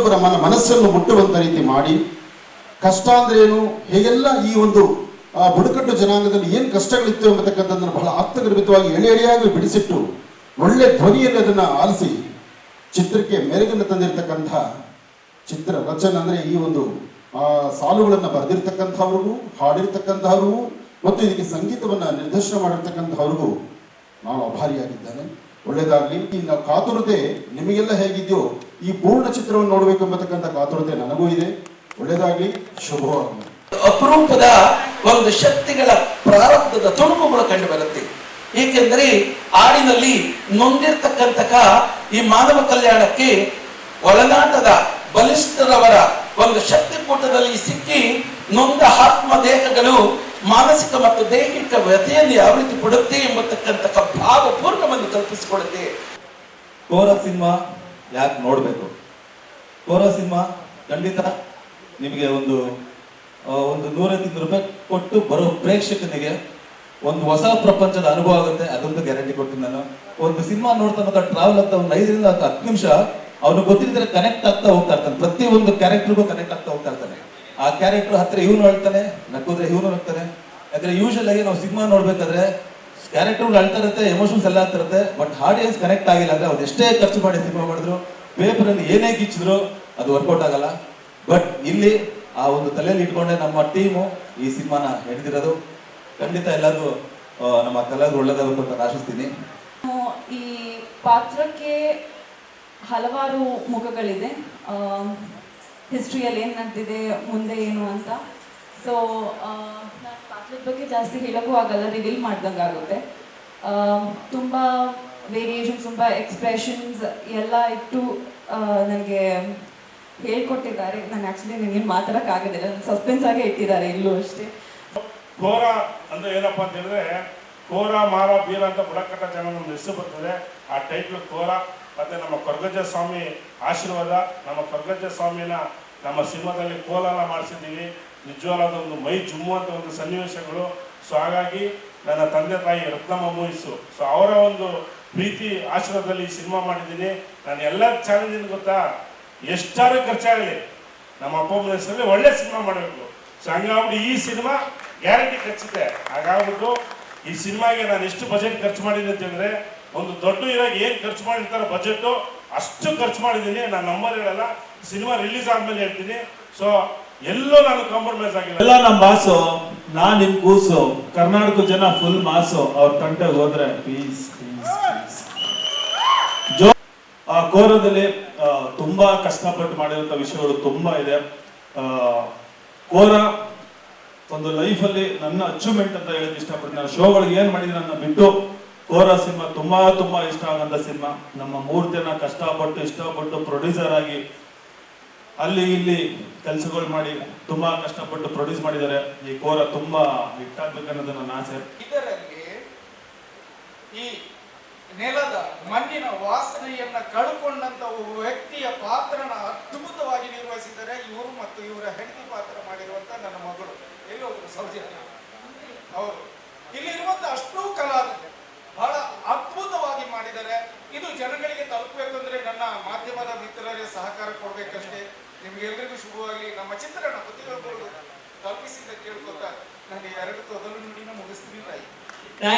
ಪ್ರತಿಯೊಬ್ಬರ ಮನಸ್ಸನ್ನು ಮುಟ್ಟುವಂತ ರೀತಿ ಮಾಡಿ, ಕಷ್ಟ ಅಂದ್ರೆ ಏನು, ಹೇಗೆಲ್ಲ ಈ ಒಂದು ಬುಡಕಟ್ಟು ಜನಾಂಗದಲ್ಲಿ ಏನು ಕಷ್ಟಗಳಿತ್ತು ಎಂಬತಕ್ಕಂಥದ್ದನ್ನು ಬಹಳ ಆತ್ಮಗರ್ಭಿತವಾಗಿ ಎಳೆಯಾಗಿ ಬಿಡಿಸಿಟ್ಟು ಒಳ್ಳೆ ಧ್ವನಿಯಲ್ಲಿ ಅದನ್ನ ಆಲಿಸಿ ಚಿತ್ರಕ್ಕೆ ಮೆರುಗನ್ನು ತಂದಿರತಕ್ಕಂತಹ ಚಿತ್ರ ರಚನೆ ಅಂದ್ರೆ ಈ ಒಂದು ಸಾಲುಗಳನ್ನು ಬರೆದಿರ್ತಕ್ಕಂಥವ್ರಿಗೂ, ಹಾಡಿರ್ತಕ್ಕಂಥವ್ರಿಗೂ ಮತ್ತು ಇದಕ್ಕೆ ಸಂಗೀತವನ್ನ ನಿರ್ದೇಶನ ಮಾಡಿರ್ತಕ್ಕಂಥವ್ರಿಗೂ ನಾವು ಆಭಾರಿಯಾಗಿದ್ದಾನೆ. ಒಳ್ಳೇದಾಗ್ಲಿ. ಈ ನಾವು ಕಾತುರತೆ ನಿಮಗೆಲ್ಲ ಹೇಗಿದೆಯೋ ಈ ಪೂರ್ಣ ಚಿತ್ರವನ್ನು ನೋಡಬೇಕು ಎಂಬತಕ್ಕಂಥ ಕಾತುರತೆ ನನಗೂ ಇದೆ. ಒಳ್ಳೇದಾಗ್ಲಿ, ಶುಭವಾಗಲಿ. ಅಪರೂಪದ ಒಂದು ಶಕ್ತಿಗಳ ಪ್ರಾರಬ್ಧದ ತುಣುಕುಗಳು ಕಂಡು ಬರುತ್ತೆ. ಏಕೆಂದರೆ ಹಾಡಿನಲ್ಲಿ ನೊಂದಿರ್ತಕ್ಕಂತಹ ಈ ಮಾನವ ಕಲ್ಯಾಣಕ್ಕೆ ಒಳನಾಟದ ಬಲಿಷ್ಠರವರ ಒಂದು ಶಕ್ತಿಕೂಟದಲ್ಲಿ ಸಿಕ್ಕಿ ನೊಂದ ಆತ್ಮ ದೇಹಗಳು ಮಾನಸಿಕ ಮತ್ತು ದೈಹಿಕ ವ್ಯಥೆಯನ್ನು ಯಾವ ರೀತಿ ಪಡುತ್ತೆ ಎಂಬತಕ್ಕಂತಹ ಭಾವಪೂರ್ಣವನ್ನು ಕಲ್ಪಿಸಿಕೊಡುತ್ತೆ. ಕೋರ ಸಿನಿಮಾ ಯಾಕೆ ನೋಡಬೇಕು? ಕೋರ ಸಿನಿಮಾ ಖಂಡಿತ ನಿಮಗೆ ಒಂದು 150 ರೂಪಾಯಿ ಕೊಟ್ಟು ಬರೋ ಪ್ರೇಕ್ಷಕನಿಗೆ ಒಂದು ಹೊಸ ಪ್ರಪಂಚದ ಅನುಭವ ಆಗುತ್ತೆ. ಅದೊಂದು ಗ್ಯಾರಂಟಿ ಕೊಡ್ತೀನಿ ನಾನು. ಒಂದು ಸಿನಿಮಾ ನೋಡ್ತಾ ಟ್ರಾವೆಲ್ ಆಗ್ತಾ ಒಂದು 5 ರಿಂದ 10 ನಿಮಿಷ ಅವನು ಗೊತ್ತಿದ್ರೆ ಕನೆಕ್ಟ್ ಆಗ್ತಾ ಹೋಗ್ತಾ ಇರ್ತಾನೆ. ಪ್ರತಿ ಒಂದು ಕ್ಯಾರೆಕ್ಟರ್ಗೂ ಕನೆಕ್ಟ್ ಆಗ್ತಾ ಹೋಗ್ತಾ ಇರ್ತಾನೆ. ಆ ಕ್ಯಾರೆಕ್ಟರ್ ಹತ್ರ ಇವನು ಹೇಳ್ತಾನೆ, ನಕ್ಕೋದ್ರೆ ಇವನು ಹೋಗ್ತಾನೆ. ಯಾಕಂದ್ರೆ ಯೂಶಲ್ ಆಗಿ ನಾವು ಸಿನಿಮಾ ನೋಡ್ಬೇಕಾದ್ರೆ ಕ್ಯಾರೆಕ್ಟರ್ ಅಳ್ತಾ ಇರುತ್ತೆ, ಎಮೋಷನ್ಸ್ ಎಲ್ಲ ಆಗ್ತಿರುತ್ತೆ. ಬಟ್ ಆಡಿಯನ್ಸ್ ಕನೆಕ್ಟ್ ಆಗಿಲ್ಲ ಅಂದ್ರೆ ಅವ್ರು ಎಷ್ಟೇ ಖರ್ಚು ಮಾಡಿ ಸಿನಿಮಾ ಮಾಡಿದ್ರು, ಪೇಪರ್ ಅಲ್ಲಿ ಏನೇ ಗಿಚ್ಚಿದ್ರು ಅದು ವರ್ಕೌಟ್ ಆಗಲ್ಲ. ಬಟ್ ಇಲ್ಲಿ ಆ ಒಂದು ತಲೆಯಲ್ಲಿ ಇಟ್ಕೊಂಡೆ ನಮ್ಮ ಟೀಮು ಈ ಸಿನಿಮಾನ ಹಿಡಿದಿರೋದು. ಖಂಡಿತ ಎಲ್ಲರಿಗೂ ನಮ್ಮ ಕಲಾವಿದರು ಒಳ್ಳೆದಾಗಬೇಕು ಅಂತ ಆಶಿಸ್ತೀನಿ. ಈ ಪಾತ್ರಕ್ಕೆ ಹಲವಾರು ಮುಖಗಳಿದೆ. ಹಿಸ್ಟ್ರಿಯಲ್ಲಿ ಏನು ನಡೆದಿದೆ, ಮುಂದೆ ಏನು ಅಂತ. ಸೊ ನಾನು ಪಾತ್ರದ ಬಗ್ಗೆ ಜಾಸ್ತಿ ಹೇಳೋಕ್ಕೂ ಆಗಲ್ಲ, ರಿವೀಲ್ ಮಾಡ್ದಂಗೆ ಆಗುತ್ತೆ. ತುಂಬ ವೇರಿಯೇಷನ್ಸ್, ತುಂಬ ಎಕ್ಸ್ಪ್ರೆಷನ್ಸ್ ಎಲ್ಲ ಇಟ್ಟು ನನಗೆ ಹೇಳ್ಕೊಟ್ಟಿದ್ದಾರೆ. ನಾನು ಆ್ಯಕ್ಚುಲಿ ನನಗೇನು ಮಾತಾಡೋಕ್ಕಾಗೋದಿಲ್ಲ, ಸಸ್ಪೆನ್ಸ್ ಆಗೇ ಇಟ್ಟಿದ್ದಾರೆ ಇಲ್ಲೂ ಅಷ್ಟೇ. ಕೋರ ಅಂದ್ರೆ ಏನಪ್ಪ ಅಂತ ಹೇಳಿದ್ರೆ, ಕೋರ ಮಾರ ಬೀರ ಅಂತ ಬುಡಕಟ್ಟ ಜನ ನಮ್ದು ಹೆಸರು ಬರ್ತದೆ. ಆ ಟೈಟ್ಲು ಕೋರ. ಮತ್ತೆ ನಮ್ಮ ಕೊರಗಜ್ಜ ಸ್ವಾಮಿ ಆಶೀರ್ವಾದ. ನಮ್ಮ ಕೊರಗಜ್ಜ ಸ್ವಾಮಿನ ನಮ್ಮ ಸಿನಿಮಾದಲ್ಲಿ ಕೋಲಾಲ ಮಾಡಿಸಿದ್ದೀವಿ. ನಿಜವಾದ ಒಂದು ಮೈ ಜುಮ್ಮುವಂಥ ಒಂದು ಸನ್ನಿವೇಶಗಳು. ಸೊ ಹಾಗಾಗಿ ನನ್ನ ತಂದೆ ತಾಯಿ ರತ್ನಮ್ಮ ಮೂವೀಸು, ಸೊ ಅವರ ಒಂದು ಪ್ರೀತಿ ಆಶೀರ್ವಾದದಲ್ಲಿ ಈ ಸಿನಿಮಾ ಮಾಡಿದ್ದೀನಿ. ನಾನು ಎಲ್ಲ ಚಾಲೆಂಜಿನ ಗೊತ್ತಾ, ಎಷ್ಟಾದ್ರೂ ಖರ್ಚಾಗಲಿ ನಮ್ಮ ಅಪ್ಪ ಅಮ್ಮನ ಹೆಸರಲ್ಲಿ ಒಳ್ಳೆ ಸಿನಿಮಾ ಮಾಡಬೇಕು. ಸೊ ಹಂಗಾಗ್ಬಿಟ್ಟು ಈ ಸಿನಿಮಾ ಗ್ಯಾರಂಟಿ ಖರ್ಚಿದೆ. ಹಾಗಾಗ್ಬಿಟ್ಟು ಈ ಸಿನಿಮಾಗೆ ನಾನು ಎಷ್ಟು ಬಜೆಟ್ ಖರ್ಚು ಮಾಡಿದ್ದೀನಿ ಅಂತ ಹೇಳಿದ್ರೆ, ಒಂದು ದೊಡ್ಡ ಹೀರೋಗೆ ಏನು ಖರ್ಚು ಮಾಡಿರ್ತಾರೆ ಬಜೆಟು ಅಷ್ಟು ಖರ್ಚು ಮಾಡಿದ್ದೀನಿ. ನಾನು ನಂಬರ್ ಹೇಳಲ್ಲ, ಸಿನಿಮಾ ರಿಲೀಸ್ ಆದ್ಮೇಲೆ ಹೇಳ್ತೀನಿ. ಸೊ ಎಲ್ಲೋ ನಾನು ಕಾಂಪ್ರಮೈಸ್ ಆಗಿಲ್ಲ. ಎಲ್ಲ ನಮ್ಮ ಬಾಸು, ನಾನ್ ನಿಮ್ ಕೂಸು, ಕರ್ನಾಟಕ ಜನ ಫುಲ್ ಮಾಸು. ಅವ್ರ ತಂಟೆಗೆ ಹೋದ್ರೆ ಪೀಸ್ ಪೀಸ್ ಪೀಸ್. ಕೋರದಲ್ಲಿ ತುಂಬಾ ಕಷ್ಟಪಟ್ಟು ಮಾಡಿರುವಂತ ವಿಷಯಗಳು ತುಂಬಾ ಇದೆ. ಕೋರ ಒಂದು ಲೈಫಲ್ಲಿ ನನ್ನ ಅಚೀವ್ಮೆಂಟ್ ಅಂತ ಹೇಳಕ್ ಇಷ್ಟಪಡ್ತೀನಿ. ನಾನು ಶೋಗಳಿಗೆ ಏನ್ ಮಾಡಿದ್ದೀನಿ ನನ್ನ ಬಿಟ್ಟು ಕೋರ ಸಿನಿಮಾ ತುಂಬಾ ಇಷ್ಟ ಆಗಂತ ಸಿನಿಮಾ. ನಮ್ಮ 3 ದಿನ ಕಷ್ಟಪಟ್ಟು ಇಷ್ಟಪಟ್ಟು ಪ್ರೊಡ್ಯೂಸರ್ ಆಗಿ ಅಲ್ಲಿ ಇಲ್ಲಿ ಕೆಲಸಗಳು ಮಾಡಿ ತುಂಬಾ ಕಷ್ಟಪಟ್ಟು ಪ್ರೊಡ್ಯೂಸ್ ಮಾಡಿದ್ದಾರೆ. ಈ ಕೋರ ತುಂಬಾ ಹಿಟ್ಟಾಗ್ಬೇಕನ್ನೋದು ನನ್ನ ಆಸೆ. ಇದರಲ್ಲಿ ಈ ನೆಲದ ಮಣ್ಣಿನ ವಾಸನೆಯನ್ನ ಕಳ್ಕೊಂಡಂತ ವ್ಯಕ್ತಿಯ ಪಾತ್ರನ ಅದ್ಭುತವಾಗಿ ನಿರ್ವಹಿಸಿದ್ದಾರೆ ಇವರು. ಮತ್ತು ಇವರ ಹೆಂಡತಿ ಪಾತ್ರ ಮಾಡಿರುವಂತ ನನ್ನ ಮಗಳು ಎಲ್ಲೋದ್ರು ಸೌಜನ್ಯ ಅವರು. ಇಲ್ಲಿರುವಂತ ಅಷ್ಟೂ ಕಲಾವಿದರು ಬಹಳ ಅದ್ಭುತವಾಗಿ ಮಾಡಿದ್ದಾರೆ. ಇದು ಜನಗಳಿಗೆ ತಲುಪಬೇಕಂದ್ರೆ ನನ್ನ ಮಾಧ್ಯಮದ ಮಿತ್ರರಿಗೆ ಸಹಕಾರ ಕೊಡ್ಬೇಕಷ್ಟೇ. ನಿಮ್ಗೆಲ್ರಿಗೂ ಶುಭವಾಗಿ ನಮ್ಮ ಚಿತ್ರಣ ಪ್ರತಿಯೊಬ್ಬರು ತಲುಪಿಸಿದ ಕೇಳ್ಕೊತಾ ನಾನು 2 ತೊದಲು ನುಡಿನ ಮುಗಿಸ್ತೀನಿ ತಾಯಿ.